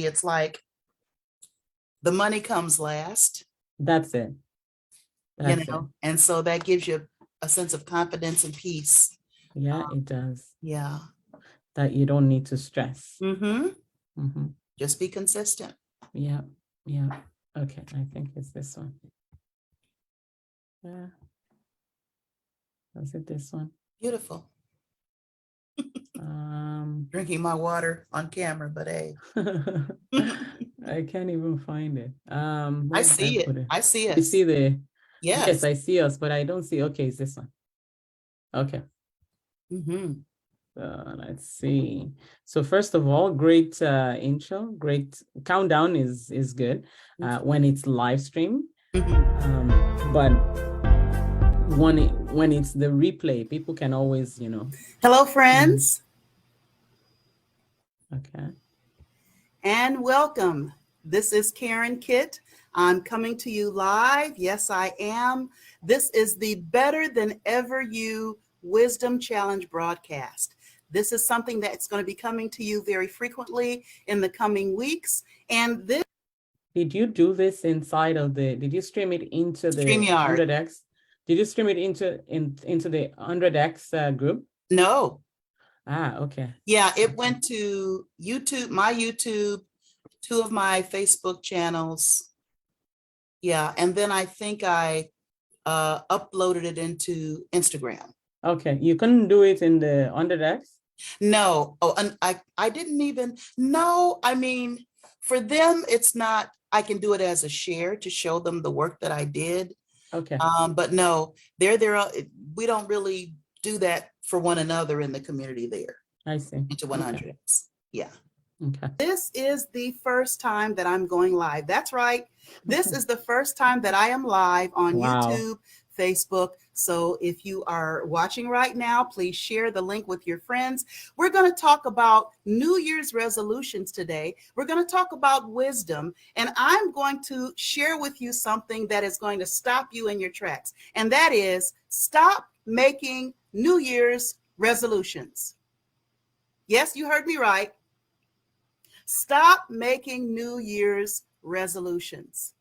simplicity. It's like the money comes last, That's it. you That's it. know, and so that gives you a sense of confidence and peace. Yeah, it does. Yeah. That you don't need to stress. Mm-hmm. Mm-hmm. Just be consistent. Yeah, yeah. Okay, I think it's this one. Yeah. Was it this one? Beautiful. Um, Drinking my water on camera, but hey. I can't even find it. I Where did see put it. it? I see You it. see the, yes, Yes. I see us, but I don't see. Okay, it's this one. Okay. Mm-hmm. Let's see. So first of all, great intro, great countdown is good when it's live stream. Mm-hmm. But when it's the replay, people can always, you know. Hello, friends. Okay. And welcome. This is Karen Kitt. I'm coming to you live. Yes, I am. This is the Better Than Ever You Wisdom Challenge broadcast. This is something that's going to be coming to you very frequently in the coming weeks. And this. Did you do this inside of did you stream it into the StreamYard. 100X? Did you stream it into the 100X group? No. Ah, okay. Yeah, it went to YouTube, my YouTube, 2 of my Facebook channels. Yeah, and then I think I uploaded it into Instagram. Okay, you couldn't do it in the 100X? No. Oh, and I didn't even know. I mean, for them, it's not, I can do it as a share to show them the work that I did. Okay. But no, we don't really do that for one another in the community there. I see. Into 100X. Okay. Yeah. Okay. This is the first time that I'm going live. That's right. This is the first time that I am live on YouTube, Facebook. So if you are watching right now, please share the link with your friends. We're going to talk about New Year's resolutions today. We're going to talk about wisdom, and I'm going to share with you something that is going to stop you in your tracks. And that is stop making New Year's resolutions. Yes, you heard me right. Stop making New Year's resolutions.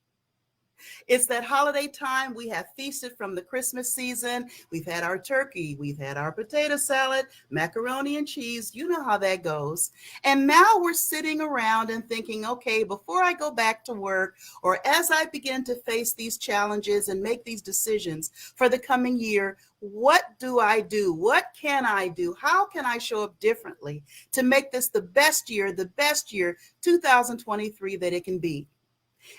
It's that holiday time. We have feasted from the Christmas season. We've had our turkey. We've had our potato salad, macaroni and cheese. You know how that goes. And now we're sitting around and thinking, okay, before I go back to work, or as I begin to face these challenges and make these decisions for the coming year, what do I do? What can I do? How can I show up differently to make this the best year, 2023, that it can be?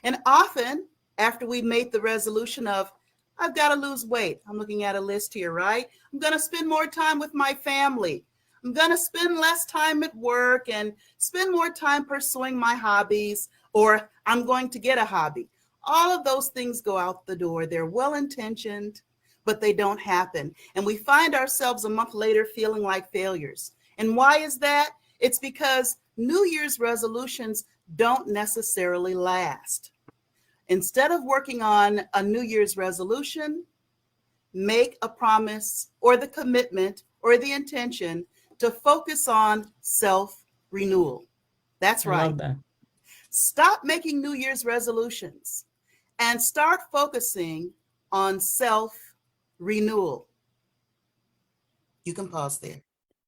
And often, after we made the resolution of, I've got to lose weight. I'm looking at a list here, right? I'm going to spend more time with my family. I'm going to spend less time at work and spend more time pursuing my hobbies, or I'm going to get a hobby. All of those things go out the door. They're well-intentioned, but they don't happen. And we find ourselves a month later feeling like failures. And why is that? It's because New Year's resolutions don't necessarily last. Instead of working on a New Year's resolution, make a promise or the commitment or the intention to focus on self-renewal. That's right. I love that. Stop making New Year's resolutions and start focusing on self-renewal. You can pause there.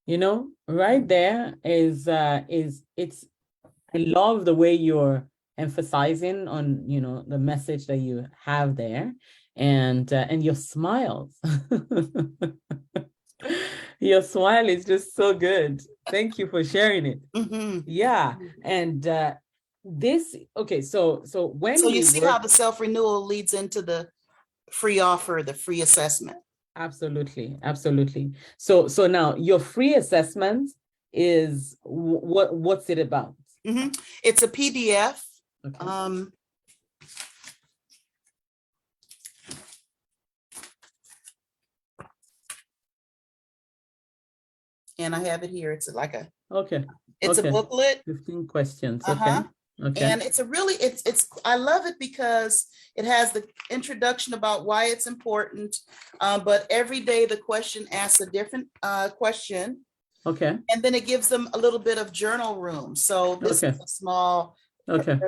You know, right there is it's, I love the way you're emphasizing on, you know, the message that you have there, and your smiles. Your smile is just so good. Thank you for sharing it. Mm-hmm. Yeah. And this, okay, so when you see how the self-renewal leads into the free offer, the free assessment. Absolutely, absolutely. So now your free assessment is what's it about? Mm-hmm. It's a PDF. Okay. And I have it here. It's like a okay. It's okay. a booklet. 15 questions. Uh-huh. Okay. And it's a really it's I love it because it has the introduction about why it's important. But every day the question asks a different question. Okay. And then it gives them a little bit of journal room. So this is a small Okay.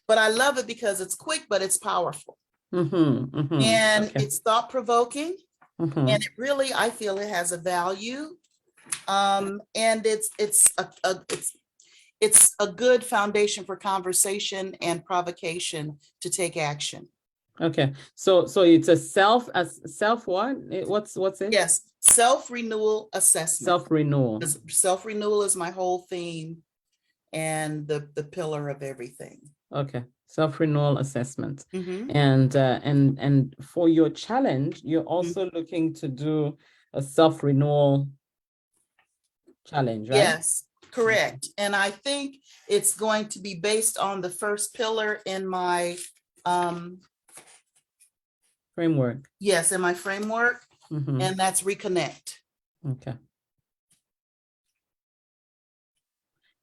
But I love it because it's quick, but it's powerful. Mm-hmm. And Okay. it's thought-provoking. Mm-hmm. And it really, I feel it has a value. And it's a good foundation for conversation and provocation to take action. Okay. So it's a self what? What's it? Yes, self-renewal assessment. Self-renewal. Self-renewal is my whole theme and the pillar of everything. Okay. Self-renewal assessment. Mm-hmm. And for your challenge, you're also looking to do a self-renewal challenge, right? Yes, correct. And I think it's going to be based on the first pillar in my framework. Yes, in my framework. Mm-hmm. And that's reconnect. Okay.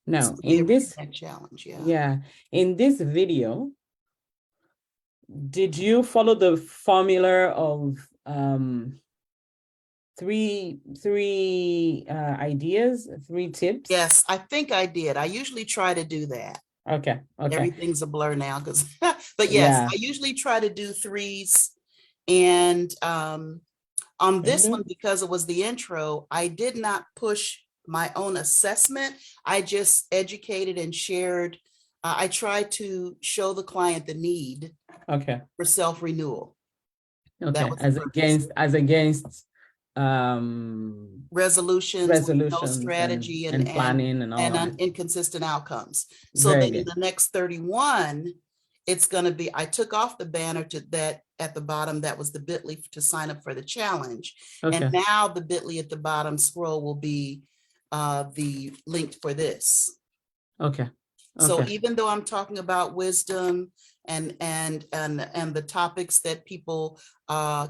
Now, in this challenge, in this video, did you follow the formula of three ideas, 3 tips? Yes, I think I did. I usually try to do that. Okay. Everything's a blur now because, but yes, I usually try to do 3s. And on this one, because it was the intro, I did not push my own assessment. I just educated and shared. I tried to show the client the need for self-renewal. Okay, as against resolutions, strategy and planning and all that. Inconsistent outcomes. So then in the next 31, it's going to be, I took off the banner to that at the bottom, that was the bit.ly to sign up for the challenge. And now the bit.ly at the bottom scroll will be the link for this. So even though I'm talking about wisdom and the topics that people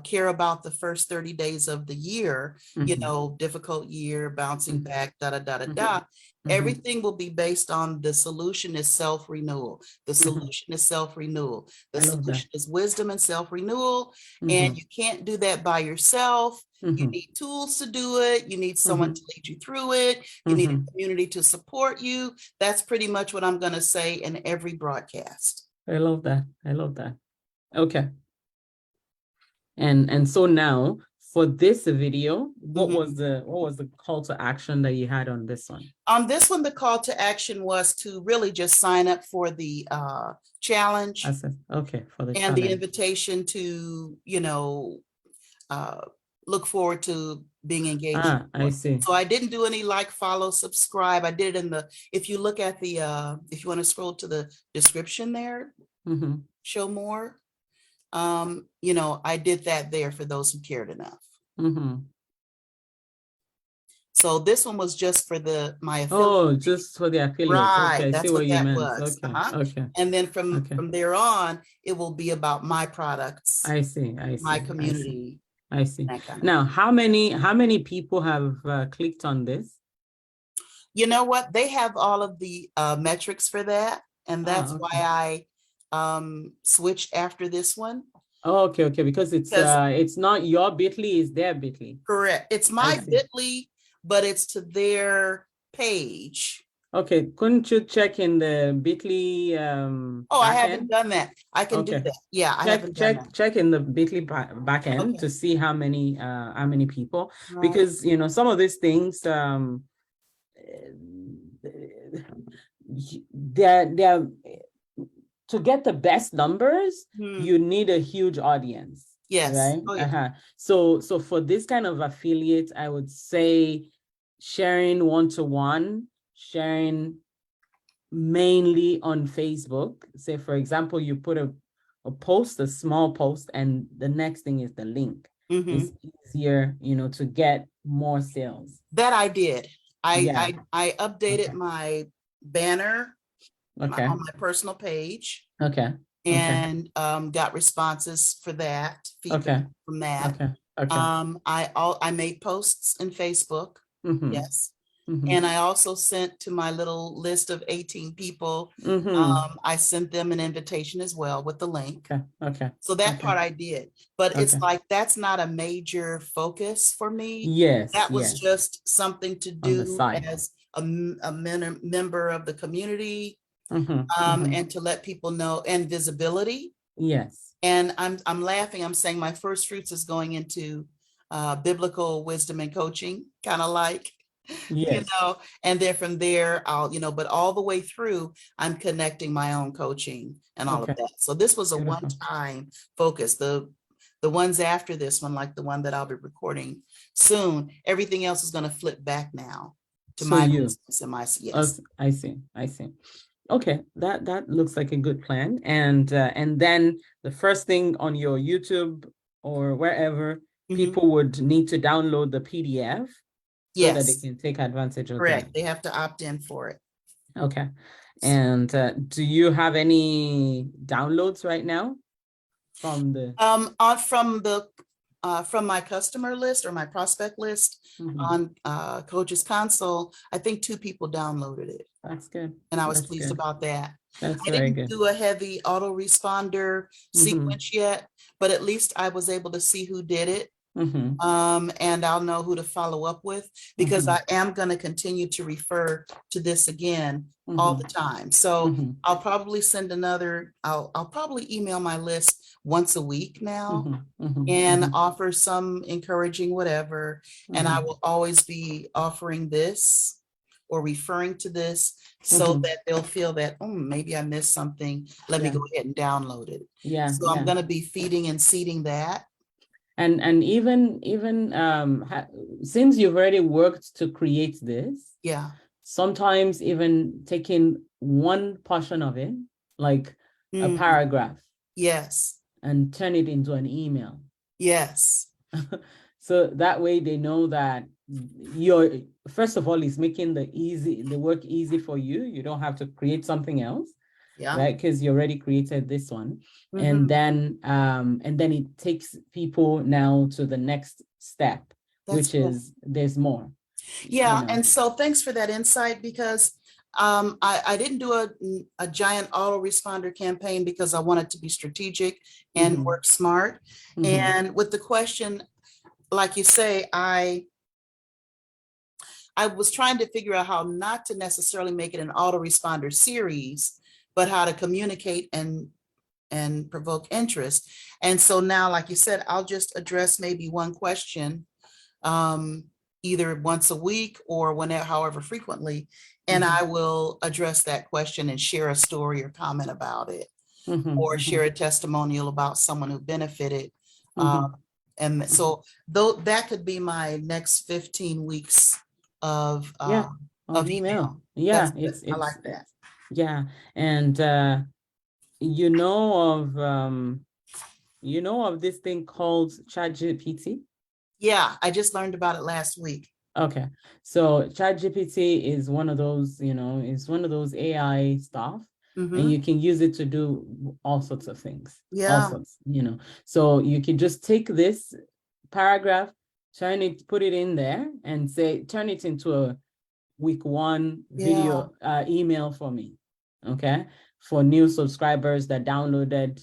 care about the first 30 days of the year, you know, difficult year, bouncing back, everything will be based on the solution is self-renewal. The solution is self-renewal. The solution is wisdom and self-renewal. And you can't do that by yourself. You need tools to do it. You need someone to lead you through it. You need a community to support you. That's pretty much what I'm going to say in every broadcast. I love that. Okay. And so now for this video, what was the call to action that you had on this one? On this one, the call to action was to really just sign up for the challenge. For the challenge. The invitation to, you know, look forward to being engaged. I see. So I didn't do any like, follow, subscribe. I did it in the, if you look at the, if you want to scroll to the description there, show more. You know, I did that there for those who cared enough. So this one was just for my affiliate. Oh, just for the affiliate. Right. Okay, That's see what you that meant. was. Okay. And then from there on, it will be about my products. I see. My community. I see. Now, how many people have clicked on this? You know what? They have all of the metrics for that. And that's why I switched after this one. Oh, okay. Because it's not your bit.ly, it's their bit.ly. Correct. It's my bit.ly, but it's to their page. Okay, couldn't you check in the bit.ly I haven't done that. I can do that. Yeah, I haven't done that. Check in the bit.ly backend to see how many people, because you know some of these things they're to get the best numbers, you need a huge audience. Yes. Right. So for this kind of affiliate, I would say sharing one-to-one, sharing mainly on Facebook. Say, for example, you put a post, a small post, and the next thing is the link. It's easier, you know, to get more sales. That I did. I updated my banner on my personal page. And got responses for that, feedback from that. I made posts in Facebook. Yes. And I also sent to my little list of 18 people. I sent them an invitation as well with the link. So that part I did, but it's like, that's not a major focus for me. Yes. That was just something to do as a member of the community. and to let people know, and visibility. Yes. And I'm laughing. I'm saying my first fruits is going into biblical wisdom and coaching, kind of like, Yes. and then from there I'll, but all the way through, I'm connecting my own coaching and all of that. So this was a Beautiful. one-time focus. The ones after this one, like the one that I'll be recording soon, everything else is going to flip back now to So my you, business and my, yes. I see. Okay, that looks like a good plan. And then the first thing on your YouTube or wherever, people would need to download the PDF so that they Yes, can take advantage of correct. that. They have to opt in for it. Okay. And do you have any downloads right now from the from my customer list or my prospect list on Coach's Console? I think 2 people downloaded it. That's good. And I was pleased about that. That's I very didn't good. do a heavy autoresponder sequence yet, but at least I was able to see who did it. And I'll know who to follow up with, because I am going to continue to refer to this again all the time. So I'll probably send another, I'll probably email my list once a week now and offer some encouraging whatever. And I will always be offering this or referring to this so that they'll feel that, oh, maybe I missed something. Let me go ahead and download it. So I'm going to be feeding and seeding that. And even since you've already worked to create this, sometimes even taking one portion of it, like a paragraph, and turn it into an email. So that way they know that you're, first of all, it's making the work easy for you. You don't have to create something else. Right, because you already created this one. And then it takes people now to the next step. That's which cool. Is there's more. And so thanks for that insight, because I didn't do a giant autoresponder campaign because I wanted to be strategic and work smart. And with the question, like you say, I was trying to figure out how not to necessarily make it an autoresponder series, but how to communicate and provoke interest. And so now, like you said, I'll just address maybe one question, either once a week or whenever, however frequently, and I will address that question and share a story or comment about it, or share a testimonial about someone who benefited. And so that could be my next 15 weeks of email. Yeah, I like that. Yeah, and you know of this thing called ChatGPT? Yeah, I just learned about it last week. Okay, so ChatGPT is one of those, it's one of those AI stuff, and you can use it to do all sorts of things. All sorts, So you can just take this paragraph, put it in there, and say, turn it into a week 1 video email for me, okay, for new subscribers that downloaded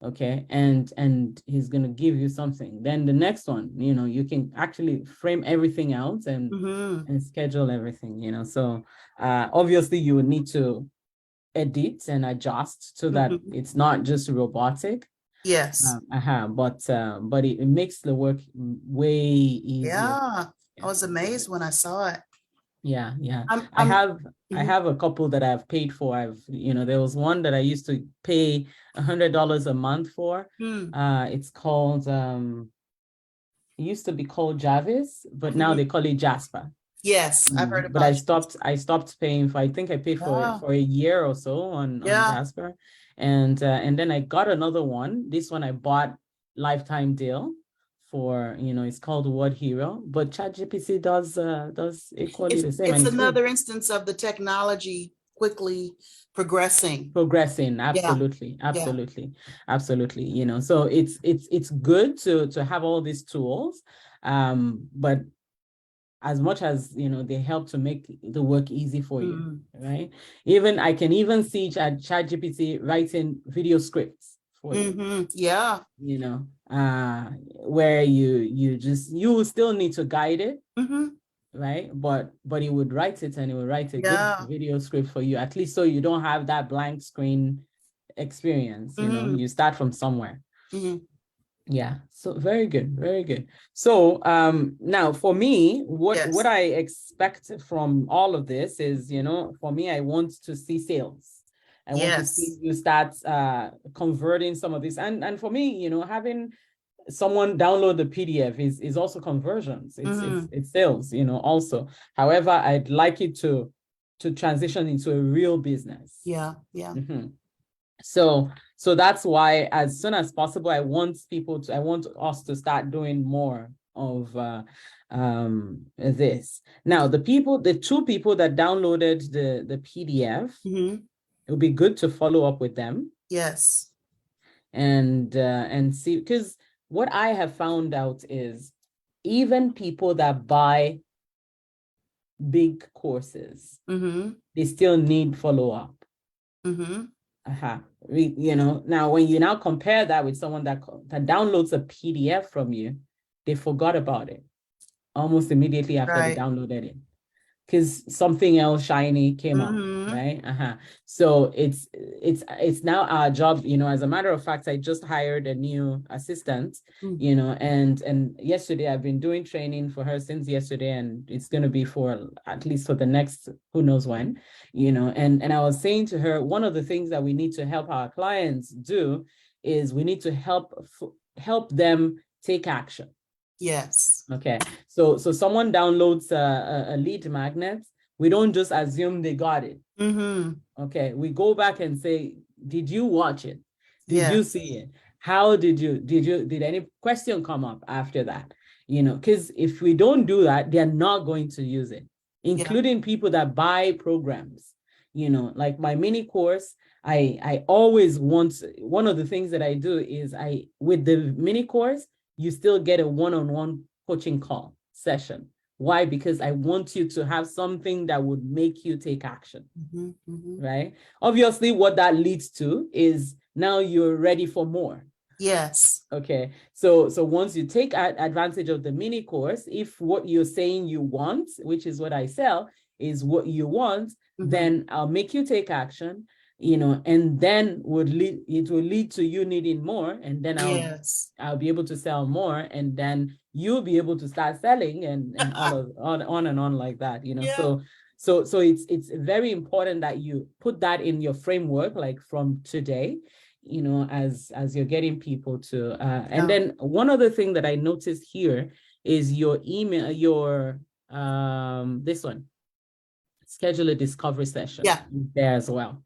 okay, and he's gonna give you something. Then the next one, you can actually frame everything out and schedule everything, so obviously you would need to edit and adjust so that it's not just robotic. But it makes the work way easier. I was amazed when I saw it. I have a couple that I've paid for. There was one that I used to pay $100 a month for. It's called it used to be called Jarvis, but now they call it Jasper. Yes, I've heard about it. But I stopped paying for, I think I paid for a year or so on Jasper. And then I got another one. This one I bought lifetime deal for, it's called Word Hero, but ChatGPT does equally the same. It's another instance of the technology quickly progressing. Absolutely. So it's good to have all these tools, but as much as they help to make the work easy for you, right? I can even see ChatGPT writing video scripts for you. Where you will still need to guide it, right? But he would write it, and he would write a good Yeah. video script for you, at least so you don't have that blank screen experience. You know, you start from somewhere. Yeah, so very good, very good. So now for me, what I expect from all of this is, you know, for me, I want to see sales. I want to see you start converting some of this. And for me, you know, having someone download the PDF is also conversions. It's sales, you know, also. However, I'd like it to transition into a real business. Yeah, yeah. So that's why, as soon as possible, I want us to start doing more of this. Now, the two people that downloaded the PDF, it would be good to follow up with them. Yes. And see, because what I have found out is even people that buy big courses, they still need follow-up. You know, now when you now compare that with someone that downloads a PDF from you, they forgot about it almost immediately after they downloaded it, because something else shiny came up, right? So it's now our job, you know. As a matter of fact, I just hired a new assistant, you know, and yesterday I've been doing training for her since yesterday, and it's going to be for at least for the next who knows when, you know. And I was saying to her, one of the things that we need to help our clients do is we need to help them take action. Yes. Okay. So someone downloads a lead magnet. We don't just assume they got it. Okay. We go back and say, did you watch it? Did you see it? How did any question come up after that? You know, because if we don't do that, they're not going to use it, including people that buy programs. You know, like my mini course, I always want, one of the things that I do is with the mini course, you still get a one-on-one coaching call session. Why? Because I want you to have something that would make you take action, right? Obviously, what that leads to is now you're ready for more. Yes. Okay. So once you take advantage of the mini course, if what you're saying you want, which is what I sell, is what you want, then I'll make you take action, you know, and then it will lead to you needing more, and then I'll be able to sell more, and then you'll be able to start selling, and on and on like that, you know. So it's very important that you put that in your framework, like from today, you know, as you're getting people to and then one other thing that I noticed here is your email, your this one, schedule a discovery session there as well,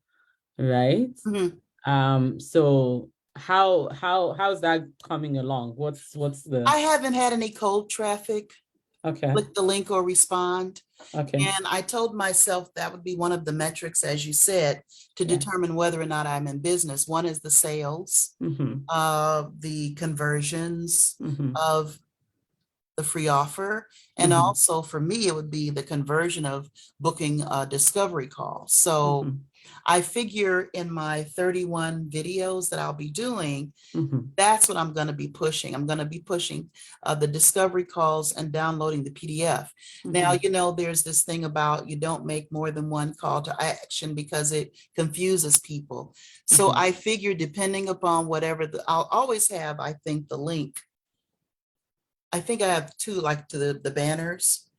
right? So how's that coming along? What's the I haven't had any cold traffic. Click the link or respond. And I told myself that would be one of the metrics, as you said, to determine whether or not I'm in business. One is the sales, the conversions of the free offer. And also for me, it would be the conversion of booking a discovery call. So I figure in my 31 videos that I'll be doing, that's what I'm going to be pushing. I'm going to be pushing the discovery calls and downloading the PDF. Now, you know, there's this thing about you don't make more than one call to action because it confuses people. So I figure depending upon whatever, I'll always have, I think, the link. I think I have two, like to the banners.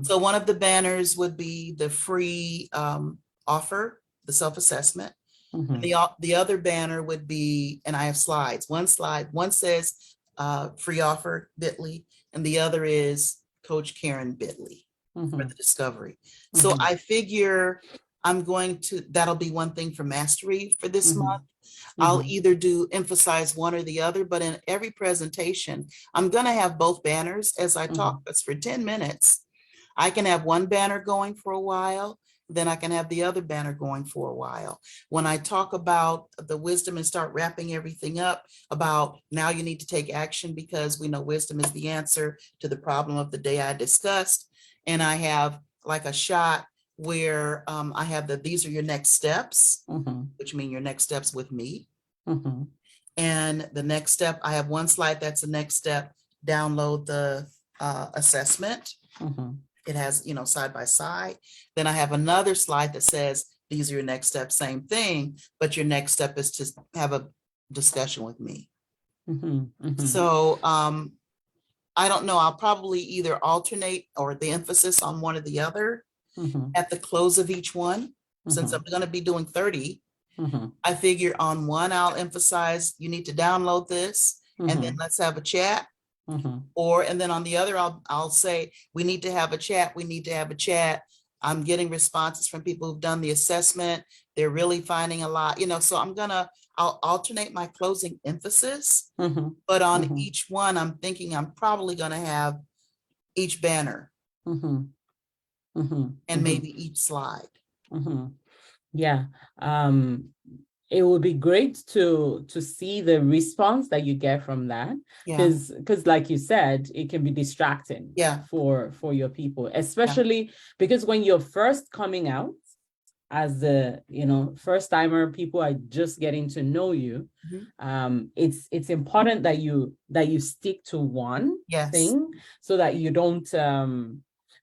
So one of the banners would be the free offer, the self-assessment. The other banner would be, and I have slides. One says free offer bit.ly, and the other is Coach Karen bit.ly for the discovery. So I figure that'll be one thing for mastery for this month. I'll either emphasize one or the other, but in every presentation, I'm going to have both banners as I talk. It's for 10 minutes. I can have one banner going for a while, then I can have the other banner going for a while. When I talk about the wisdom and start wrapping everything up about now you need to take action because we know wisdom is the answer to the problem of the day I discussed. And I have like a shot where I have these are your next steps, which mean your next steps with me. And the next step, I have one slide that's the next step, download the assessment. it has, side by side. Then I have another slide that says, these are your next steps, same thing, but your next step is to have a discussion with me. So I don't know, I'll probably either alternate or the emphasis on one or the other at the close of each one. Since I'm going to be doing 30, I figure on one, I'll emphasize, you need to download this, and then let's have a chat. And then on the other, I'll say, we need to have a chat. We need to have a chat. I'm getting responses from people who've done the assessment. They're really finding a lot, so I'll alternate my closing emphasis, but on each one, I'm thinking I'm probably going to have each banner and maybe each slide. Yeah. It would be great to see the response that you get from that, because like you said, it can be distracting for your people, especially because when you're first coming out as the first timer, people are just getting to know you. It's important that you stick to one thing, so that you don't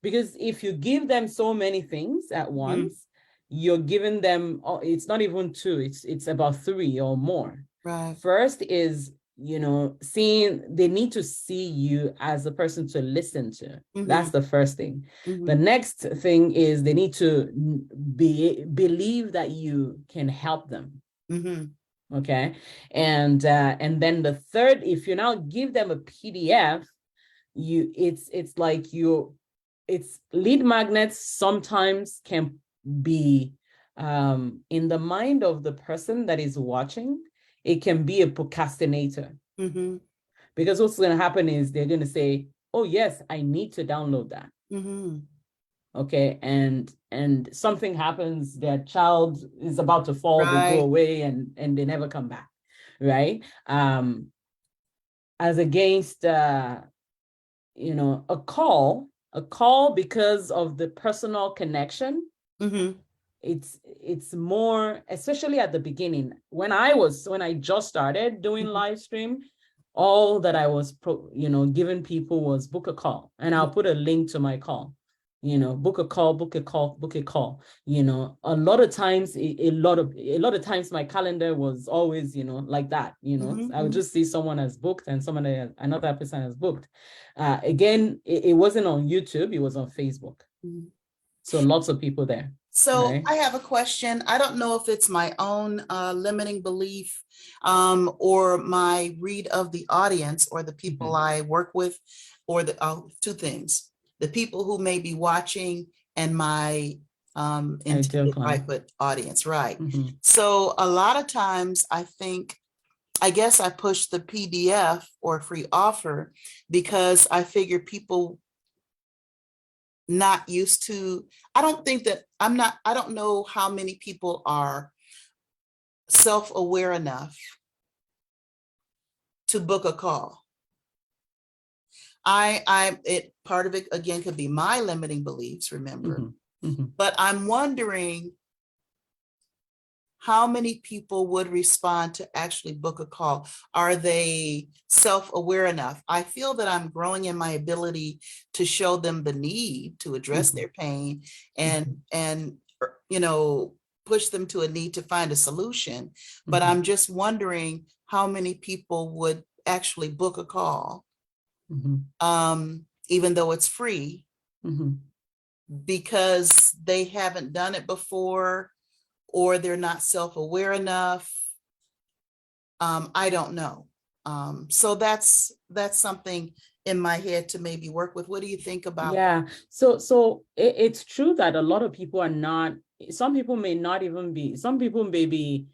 because if you give them so many things at once, you're giving them, it's not even two, it's about three or more. Right. First is, seeing, they need to see you as a person to listen to. That's the first thing. The next thing is they need to believe that you can help them. Okay. And then the third, if you now give them a PDF, it's like lead magnets sometimes can be in the mind of the person that is watching, it can be a procrastinator. Because what's going to happen is they're going to say, oh yes, I need to download that. Okay, and something happens, their child is about to fall, they go away, and they never come back, right? As against a call, because of the personal connection. It's more, especially at the beginning, when I just started doing live stream, all that I was giving people was book a call, and I'll put a link to my call. Book a call. A lot of times, a lot of times my calendar was always, like that, I would just see someone has booked and another person has booked. Again, it wasn't on YouTube, it was on Facebook. So lots of people there. So right? I have a question. I don't know if it's my own limiting belief or my read of the audience or the people I work with, or the two things. The people who may be watching and my intended private audience, right? So a lot of times I guess I push the PDF or free offer because I figure people not used to, I don't know how many people are self-aware enough to book a call. Part of it again could be my limiting beliefs, remember, but I'm wondering how many people would respond to actually book a call. Are they self-aware enough? I feel that I'm growing in my ability to show them the need to address their pain and push them to a need to find a solution. But I'm just wondering how many people would actually book a call, even though it's free, because they haven't done it before, or they're not self-aware enough. I don't know. So that's something in my head to maybe work with. What do you think about? Yeah, so it's true that a lot of people are not, some people may be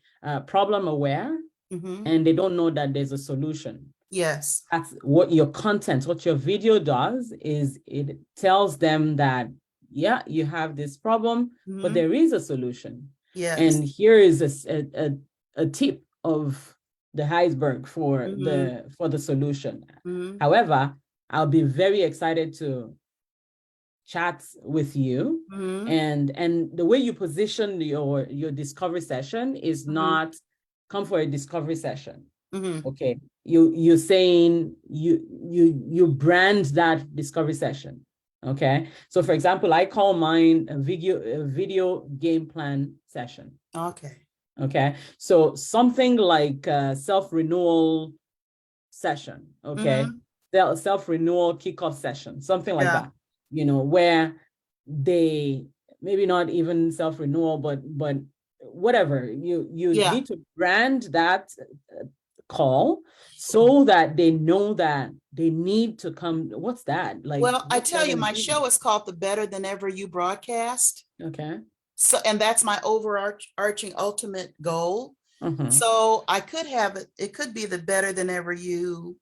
problem aware, and they don't know that there's a solution. Yes. That's what your video does, is it tells them that, yeah, you have this problem, but there is a solution. Yes. And here is a tip of the iceberg for the solution. However, I'll be very excited to chat with you, and the way you position your discovery session is not come for a discovery session. Okay, you're saying you brand that discovery session. Okay. So for example, I call mine a video game plan session. Okay. Okay. So something like self-renewal session. Okay. Self-renewal kickoff session, something like Yeah. that, where they maybe not even self-renewal, but whatever, you Yeah. need to brand that call so that they know that they need to come. What's that? Like, Well, I what's tell that you, gonna my do? show is called the Better Than Ever You broadcast. Okay. So, and that's my overarching ultimate goal. Uh-huh. So I could have it. It could be the Better Than Ever You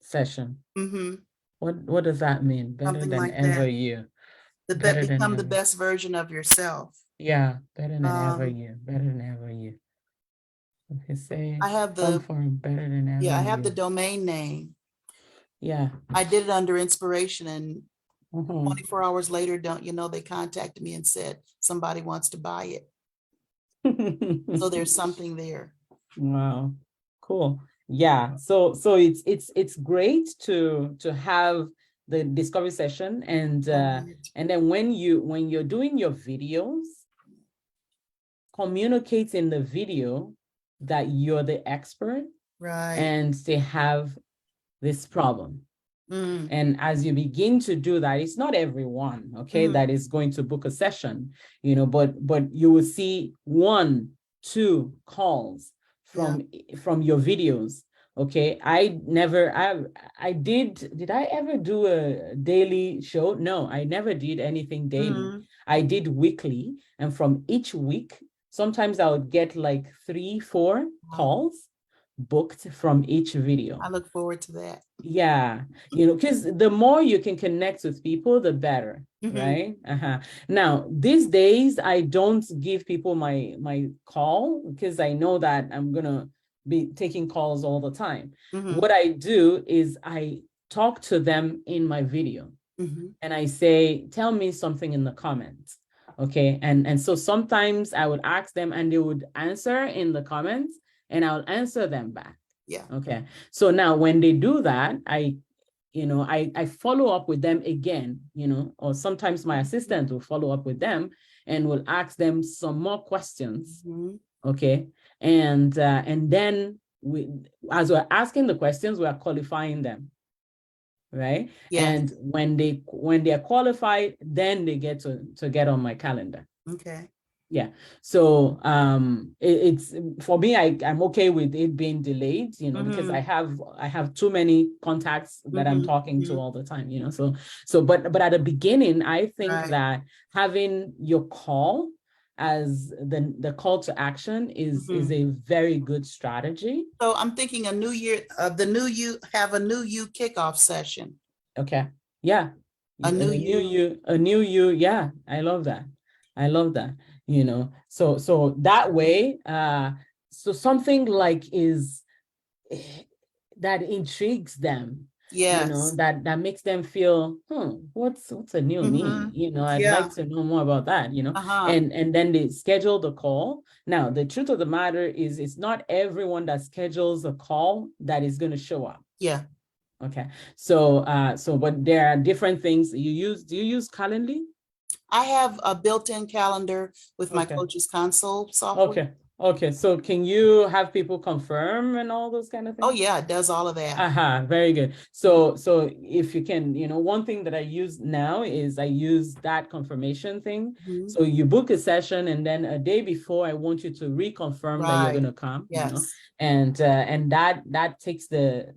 Session. Mm-hmm. What does that mean? Better Something than like ever that. you. Become the ever. best version of yourself. Yeah, better than ever Um, you. Better than ever you. Okay, say I have come the for better than ever I have the you. domain name. Yeah. I did it under inspiration, and Mhm. 24 hours later, don't you know, they contacted me and said somebody wants to buy it. So there's something there. Wow, cool. Yeah, so it's great to have the discovery session, and then when you're doing your videos, communicate in the video that you're the expert, Right. and they have this problem. Mm. And as you begin to do that, it's not everyone, okay, that is going to book a session, but you will see 1, 2 calls from your videos. Okay. I did I ever do a daily show? No, I never did anything daily. I did weekly, and from each week, sometimes I would get like 3, 4 calls booked from each video. I look forward to that. Yeah, because the more you can connect with people, the better, right? Now, these days, I don't give people my call because I know that I'm gonna be taking calls all the time. What I do is I talk to them in my video, and I say, tell me something in the comments. Okay, and so sometimes I would ask them, and they would answer in the comments, and I'll answer them back. Yeah. Okay. So now when they do that, I follow up with them again, or sometimes my assistant will follow up with them and will ask them some more questions. Okay. And then as we're asking the questions, we are qualifying them. Right. Yeah. And when they are qualified, then they get to get on my calendar. Okay. Yeah. So it's for me, I'm okay with it being delayed, because I have too many contacts that I'm talking to all the time, but at the beginning, I think that having your call as the call to action is a very good strategy. So I'm thinking a new year, the new you have a new you kickoff session. Okay. Yeah. A new you. Yeah. I love that. So that way, so something like that intrigues them. Yes. That makes them feel, what's a new me? I'd like to know more about that, and then they schedule the call. Now, the truth of the matter is, it's not everyone that schedules a call that is going to show up. Yeah. Okay. So but there are different things do you use Calendly? I have a built-in calendar with my Coach's Console software. Okay. So can you have people confirm and all those kind of things? Oh yeah, it does all of that. Very good. So if you can, one thing that I use now is I use that confirmation thing. So you book a session, and then a day before, I want you to reconfirm that you're going to come. Yes. And that takes the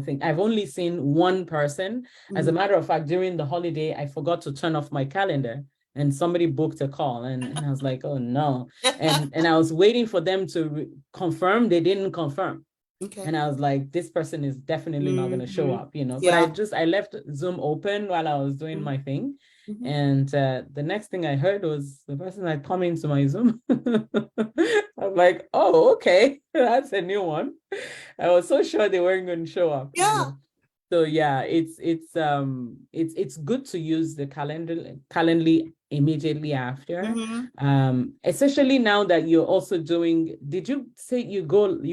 thing. I've only seen one person. As a matter of fact, during the holiday, I forgot to turn off my calendar, and somebody booked a call, and I was like, oh no. And I was waiting for them to confirm. They didn't confirm. Okay. And I was like, this person is definitely not going to show up, but I left Zoom open while I was doing my thing. And the next thing I heard was the person had come into my Zoom. I was like, oh, okay, that's a new one. I was so sure they weren't going to show up. Yeah. So yeah, it's good to use the Calendly immediately after, especially now that you're also doing. Did you say you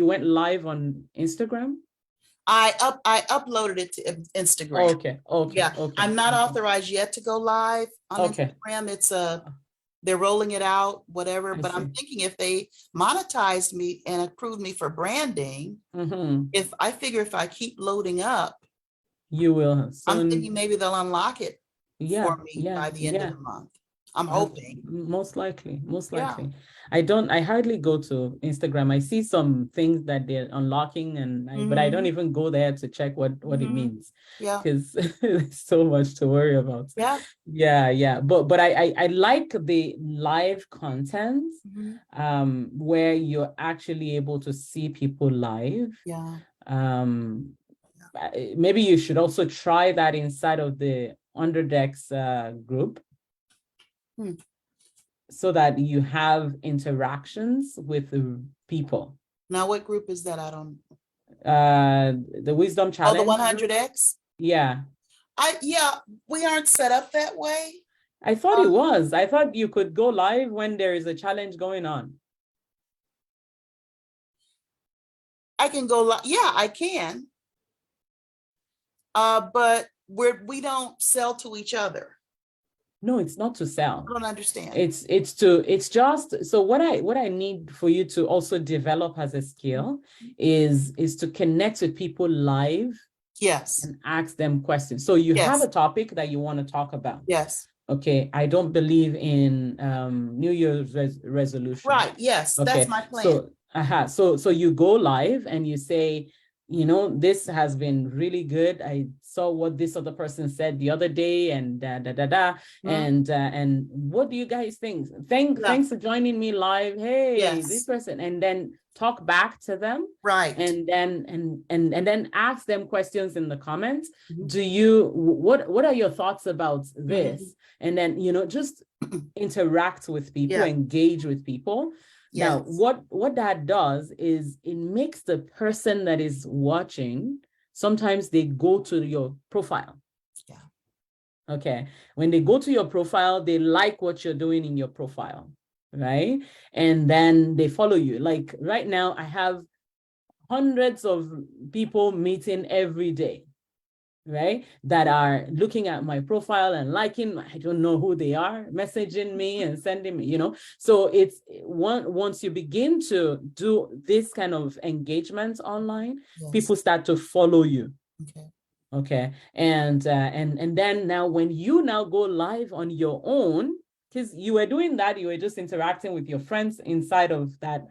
went live on Instagram? I uploaded it to Instagram. Okay, okay, Yeah, okay, I'm not okay, authorized yet to go live on okay. Instagram. They're rolling it out, whatever, I but I'm see. thinking if they monetized me and approved me for branding, Mm-hmm. if I keep loading up, You will I'm soon. thinking maybe they'll unlock it Yeah, for me yeah, by the end of yeah. the month. I'm hoping. Most likely, most Yeah. likely. I hardly go to Instagram. I see some things that they're unlocking but I don't even go there to check what it means, Yeah. because there's so much to worry about. Yeah. Yeah, yeah. But I like the live content, where you're actually able to see people live. Yeah. Maybe you should also try that inside of the Underdecks group, so that you have interactions with the people. Now, what group is that? I don't. The Wisdom Challenge. Oh, the 100X. Yeah. We aren't set up that way. I thought it was. I thought you could go live when there is a challenge going on. I can go live. Yeah, I can. But we don't sell to each other. No, it's not to sell. I don't understand. It's just, so what I need for you to also develop as a skill is to connect with people live. Yes. And ask them questions. So you have a topic that you want to talk about. Yes. Okay. I don't believe in New Year's resolution. Right. Yes. Okay. That's my plan. So you go live and you say, this has been really good. I saw what this other person said the other day, and and what do you guys think? Thanks for joining me live. Hey, this person, and then talk back to them. Right. And then ask them questions in the comments. What are your thoughts about this? And then, just interact with people, engage with people. Now, what that does is it makes the person that is watching, sometimes they go to your profile. Yeah. Okay. When they go to your profile, they like what you're doing in your profile, right? And then they follow you. Like right now, I have hundreds of people meeting every day, right? That are looking at my profile and liking. I don't know who they are, messaging me and sending me, So it's once you begin to do this kind of engagement online, people start to follow you. Okay. And then now when you now go live on your own, because you were doing that, you were just interacting with your friends inside of that,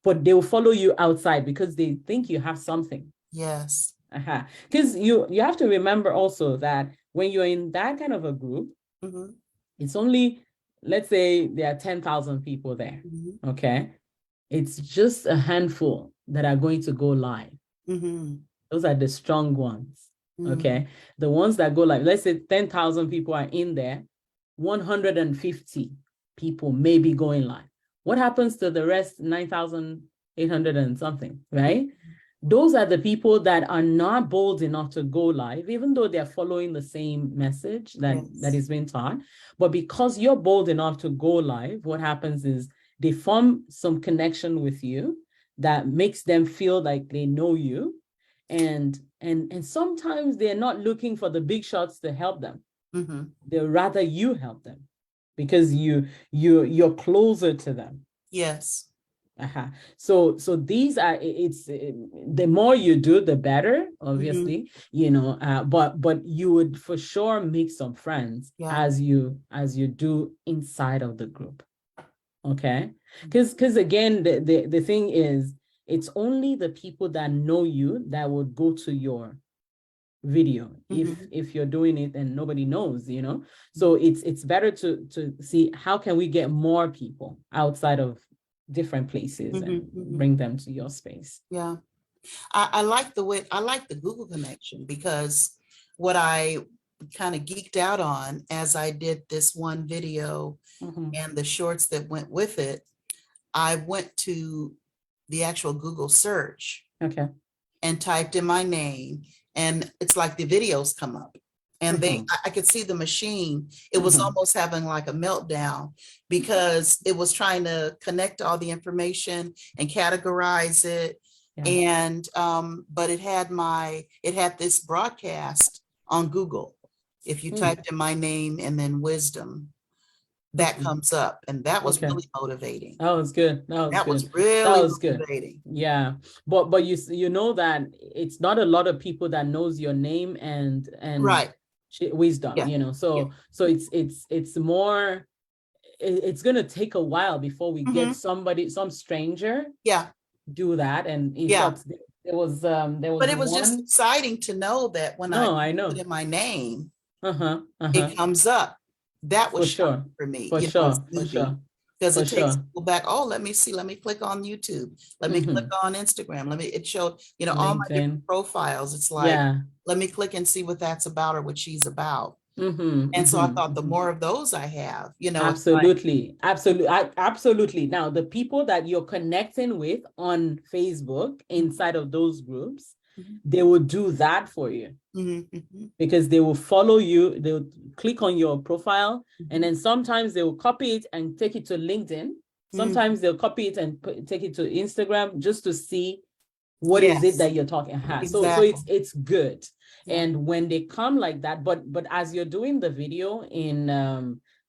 but they'll follow you outside because they think you have something. Yes. Because you have to remember also that when you're in that kind of a group, it's only, let's say there are 10,000 people there. Okay. It's just a handful that are going to go live. Those are the strong ones. Okay. The ones that go live, let's say 10,000 people are in there, 150 people may be going live. What happens to the rest, 9,800 and something, right? Those are the people that are not bold enough to go live, even though they're following the same message that is being taught. But because you're bold enough to go live, what happens is they form some connection with you that makes them feel like they know you. And sometimes they're not looking for the big shots to help them. They'd rather you help them because you're closer to them. Yes. So these are, the more you do, the better, obviously, but you would for sure make some friends as you do inside of the group. Okay. Because again, the thing is, it's only the people that know you that would go to your video if you're doing it and nobody knows, so it's better to see how can we get more people outside of different places and bring them to your space. Yeah. I like the Google connection, because what I kind of geeked out on as I did this one video and the shorts that went with it, I went to the actual Google search and typed in my name, and it's like the videos come up. And I could see the machine. It was almost having like a meltdown because it was trying to connect all the information and categorize it. And but it had this broadcast on Google. If you typed in my name and then wisdom, that comes up, and that was really motivating. That was good. That was really motivating. Yeah, but you know that it's not a lot of people that knows your name and right wisdom. You know, so it's more. It's gonna take a while before we get some stranger. Do that, and there was but it was just exciting to know that when I put in my name, it comes up. That was sure for me, for sure because it takes people back. Oh, let me see, let me click on YouTube, let me click on Instagram, it showed, you know, all my different profiles. It's like, let me click and see what that's about or what she's about. And so I thought the more of those I have, you know. Absolutely. Now, the people that you're connecting with on Facebook inside of those groups, they will do that for you because they will follow you. They'll click on your profile, and then sometimes they will copy it and take it to LinkedIn. Sometimes they'll copy it and take it to Instagram just to see what is it that you're talking about. Exactly. So it's good. And when they come like that, but as you're doing the video in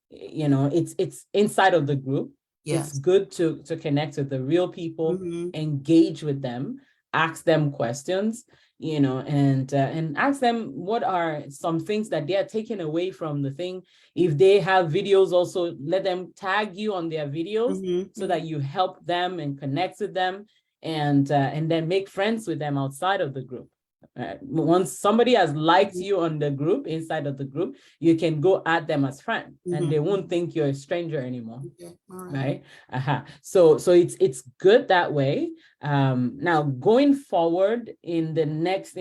you know, it's inside of the group. It's good to connect with the real people, engage with them, ask them questions, you know, and ask them what are some things that they are taking away from the thing. If they have videos, also let them tag you on their videos so that you help them and connect with them, and then make friends with them outside of the group. Once somebody has liked you on the group, inside of the group, you can go add them as friends, and they won't think you're a stranger anymore. Right? So it's good that way. Now going forward in the next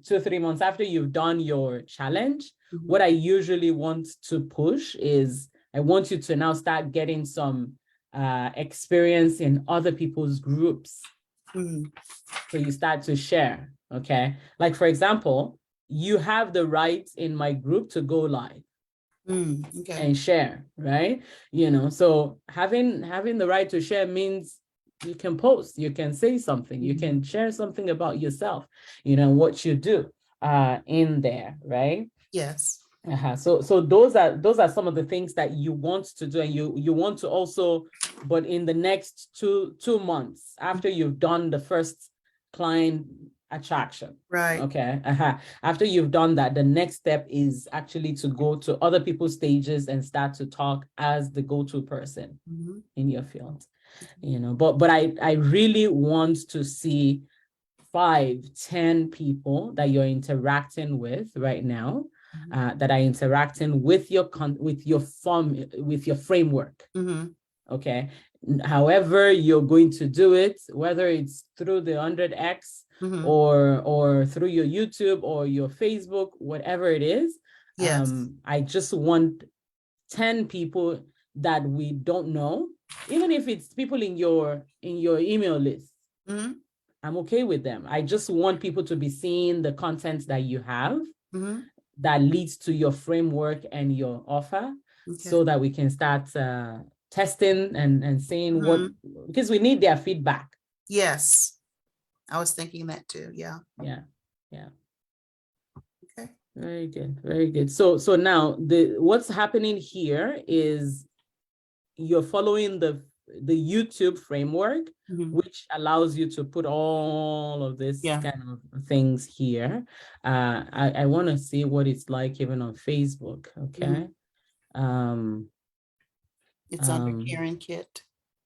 2 or 3 months after you've done your challenge, what I usually want to push is I want you to now start getting some experience in other people's groups. So you start to share. Okay, like for example, you have the right in my group to go live and share, right? You know, so having the right to share means you can post, you can say something, you can share something about yourself, you know, what you do in there, right? Yes. So those are some of the things that you want to do, and you want to also, but in the next two months after you've done the first client attraction, right? Okay. After you've done that, the next step is actually to go to other people's stages and start to talk as the go-to person in your field, you know. But I really want to see 5-10 people that you're interacting with right now, that are interacting with your framework. Okay. However you're going to do it, whether it's through the 100X or through your YouTube or your Facebook, whatever it is. I just want 10 people that we don't know, even if it's people in your email list. I'm okay with them. I just want people to be seeing the content that you have that leads to your framework and your offer, so that we can start testing and seeing what, because we need their feedback. Yes, I was thinking that too. Yeah. Okay. Very good. Very good. So now what's happening here is you're following the YouTube framework, which allows you to put all of this kind of things here. I want to see what it's like even on Facebook. Okay. It's under Karen Kit.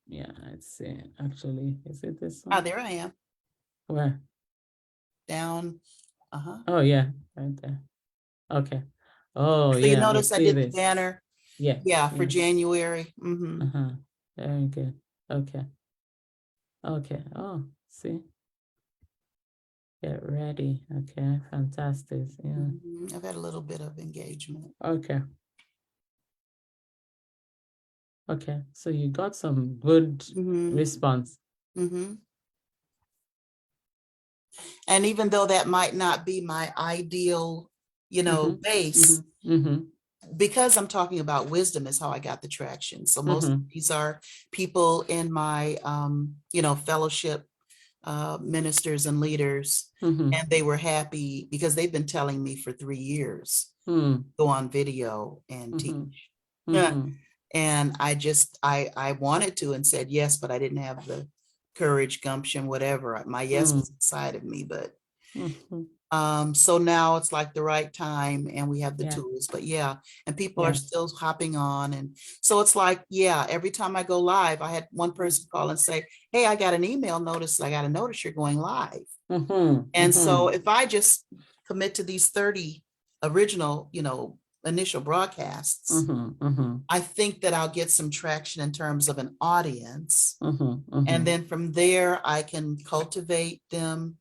Yeah, let's see. Actually, is it this one? Oh, there I am. Where? Down. Oh yeah, right there. Okay. Oh, so yeah. You notice I did the banner. Yeah. For January. Very good. Okay. Oh, see. Get ready. Okay. Fantastic. Yeah. I've had a little bit of engagement. Okay. So you got some good response. And even though that might not be my ideal, you know, base, because I'm talking about wisdom is how I got the traction. So most of these are people in my, you know, fellowship ministers and leaders, Mm-hmm. and they were happy because they've been telling me for 3 years, Mm-hmm. go on video and Mm-hmm. teach. Mm-hmm. And I wanted to and said yes, but I didn't have the courage, gumption, whatever. My yes was inside of me, but Mm-hmm. so now it's like the right time and we have the Yeah. tools, but yeah, and people are Yeah. still hopping on. And so it's like, yeah, every time I go live, I had one person call and say, hey, I got an email notice. I got a notice you're going live. Mm-hmm. And so Mm-hmm. if I just commit to these 30 original, initial broadcasts, Mm-hmm. Mm-hmm. I think that I'll get some traction in terms of an audience. Mm-hmm. Mm-hmm. And then from there, I can cultivate them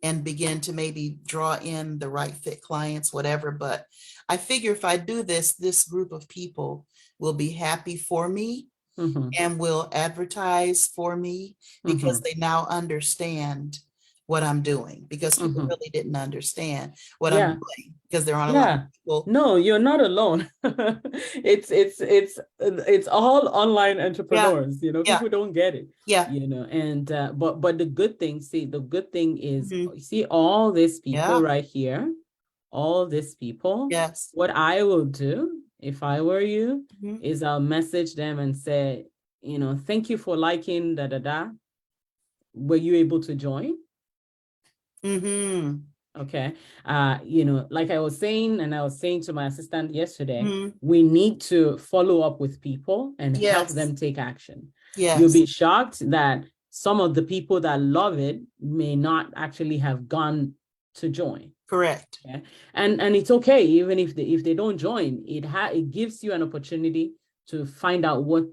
and begin to maybe draw in the right fit clients, whatever. But I figure if I do this, this group of people will be happy for me Mm-hmm. and will advertise for me because Mm-hmm. they now understand what I'm doing, because people Mm-hmm. really didn't understand what I'm Yeah. doing because there aren't a lot Yeah. of people. No, you're not alone. It's all online Yeah, entrepreneurs, yeah, people don't get it, yeah, and but the good thing, the good thing is, mhm, you see all these people yeah, right here, all these people, yes, what I will do if I were you mhm, is I'll message them and say, thank you for liking da da da. Were you able to join? mhm, Okay. Like I was saying, and I was saying to my assistant yesterday, mhm, we need to follow up with people and help yes, them take action. You'll yes, be shocked that some of the people that love it may not actually have gone to join. correct. Okay. And it's okay, even if they don't join, it gives you an opportunity to find out what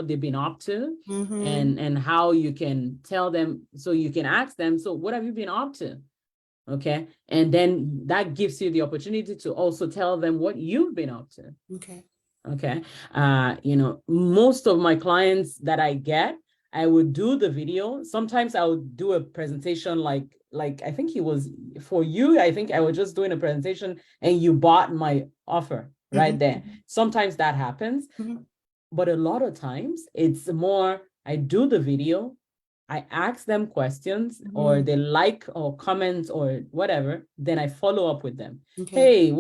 they've been up to, Mhm, and how you can tell them, so you can ask them, so what have you been up to? Okay. And then that gives you the opportunity to also tell them what you've been up to. okay. Okay. Most of my clients that I get, I would do the video. Sometimes I would do a presentation like I think it was for you. I think I was just doing a presentation and you bought my offer right there. Sometimes that happens, but a lot of times it's more, I do the video, I ask them questions, or they like or comment or whatever, then I follow up with them. Okay. Hey,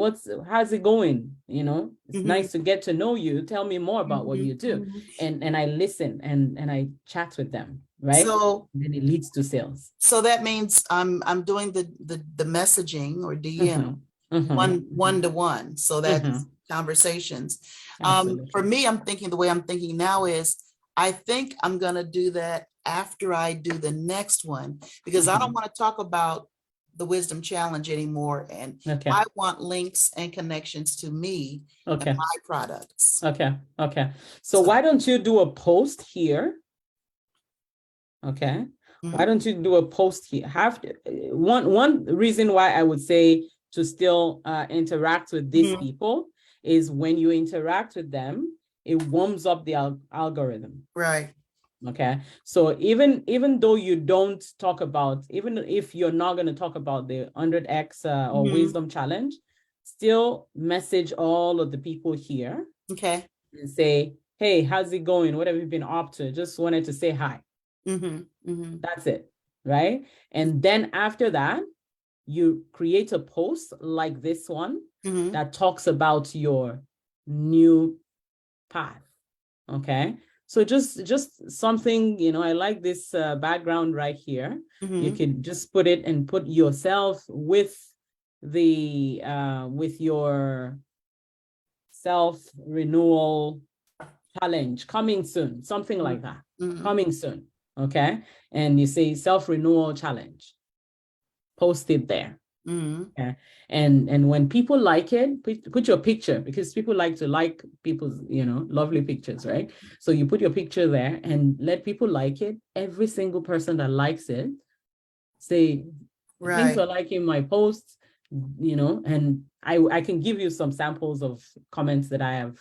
how's it going? It's nice to get to know you. Tell me more about what you do. And I listen and I chat with them, right? So And then it leads to sales. so that means I'm doing the messaging or DM one to one. So that's conversations. For Absolutely. me, the way I'm thinking now is I think I'm gonna do that after I do the next one, because I don't want to talk about the Wisdom Challenge anymore. And Okay. I want links and connections to me and my products. Okay. So why don't you do a post here? Okay. Why don't you do a post here? One reason why I would say to still interact with these people is when you interact with them, it warms up the algorithm. Right. Okay. So even though you don't talk about, even if you're not going to talk about the 100X or Wisdom Challenge, still message all of the people here. Okay. And say, hey, how's it going? What have you been up to? Just wanted to say hi. That's it, right? And then after that, you create a post like this one that talks about your new path. Okay. So just something, I like this background right here. You can just put it and put yourself with with your self-renewal challenge coming soon, something like that, coming soon. Okay. And you say self-renewal challenge, post it there. Okay. And when people like it, put your picture, because people like to like people's, lovely pictures, right? So you put your picture there and let people like it. Every single person that likes it, say, thanks for liking my post, and I can give you some samples of comments that I have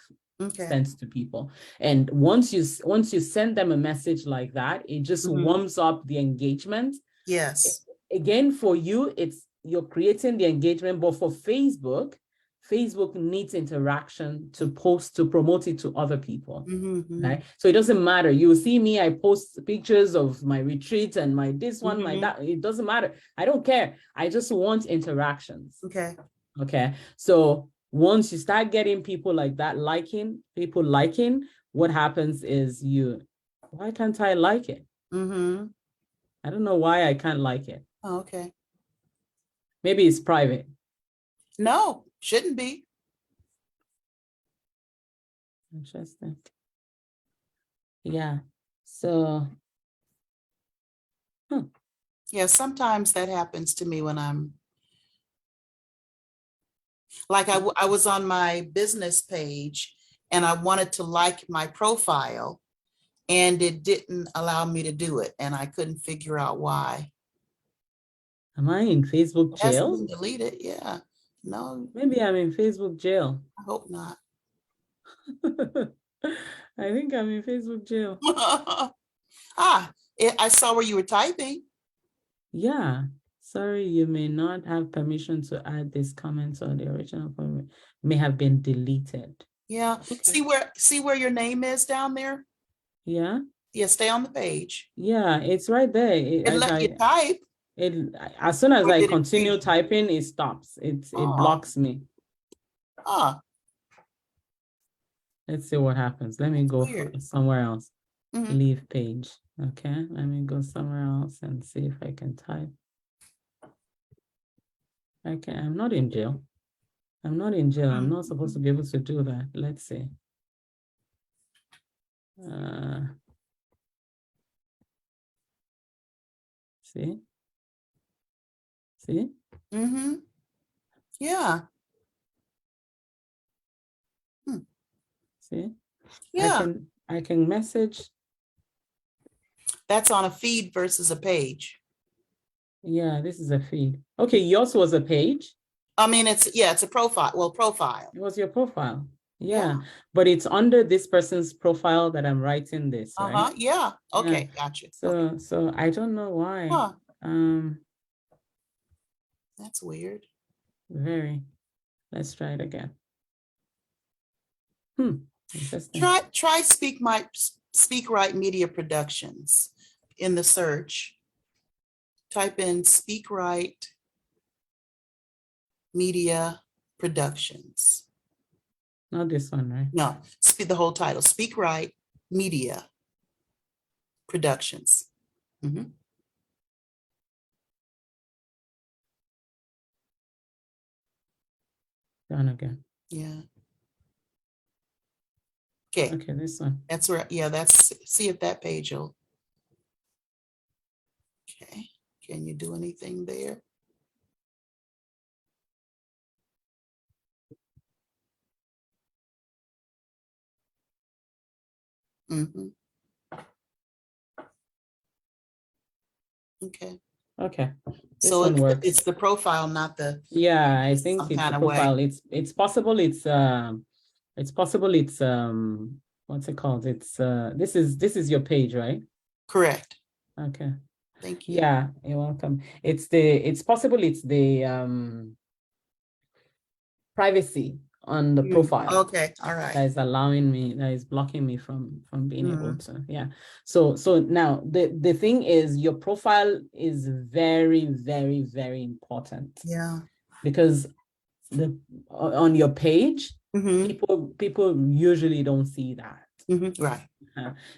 sent to people. And once you send them a message like that, it just warms up the engagement. Yes. Again, for you, you're creating the engagement, but for Facebook Facebook needs interaction to post, to promote it to other people. Mm-hmm. Right? So it doesn't matter. You see me, I post pictures of my retreat and my this one, my that. It doesn't matter. I don't care. I just want interactions. Okay. Okay. So once you start getting people like that people liking, what happens is why can't I like it? Mm-hmm. I don't know why I can't like it. Oh, okay. Maybe it's private. No, shouldn't be. Interesting. Yeah. So, Yeah, sometimes that happens to me when I'm like, I was on my business page and I wanted to like my profile and it didn't allow me to do it. And I couldn't figure out why. am I in Facebook It hasn't jail? been deleted. Yeah. No, Maybe I'm in Facebook jail. I hope not. I think I'm in Facebook jail. I saw where you were typing. Yeah. Sorry, you may not have permission to add this comment or the original comment may have been deleted. Yeah. Okay. See where your name is down there? Yeah. Yeah, stay on the page. Yeah, it's right there. It let you type. As soon as Or I did it continue freeze? typing, it stops. It Oh. blocks me. Ah, Let's see what happens. Let me go somewhere else. Mhm. Leave page. Okay, let me go somewhere else and see if I can type. Okay, I'm not in jail. I'm not in jail. I'm not supposed to be able to do that. Let's see. See? See? Mm-hmm. Yeah. See? Yeah. I can message. That's on a feed versus a page. Yeah, this is a feed. Okay, yours was a page. I mean, it's a profile. Well, profile. It was your profile. Yeah, but it's under this person's profile that I'm writing this, right? Yeah. Okay, gotcha. So I don't know why. Huh. Um, That's weird. Very. Let's try it again. Interesting. Try Speak Right Media Productions in the search. Type in Speak Right Media Productions. Not this one, right? No, the whole title, Speak Right Media Productions. Mm-hmm. Done again. Yeah. Okay. Okay, this one. That's where, see if that page will. Okay. Can you do anything there? Mm-hmm. Okay. Okay. So it's the profile, not the. Yeah, I think it's the profile. It's possible it's what's it called? It's this is your page, right? Correct. Okay. Thank you. Yeah, you're welcome. It's possible it's the privacy on the profile. Okay, all right. That is blocking me from being able to. Yeah. So now the thing is, your profile is very, very, very important. Yeah. Because on your page, people usually don't see that. Right.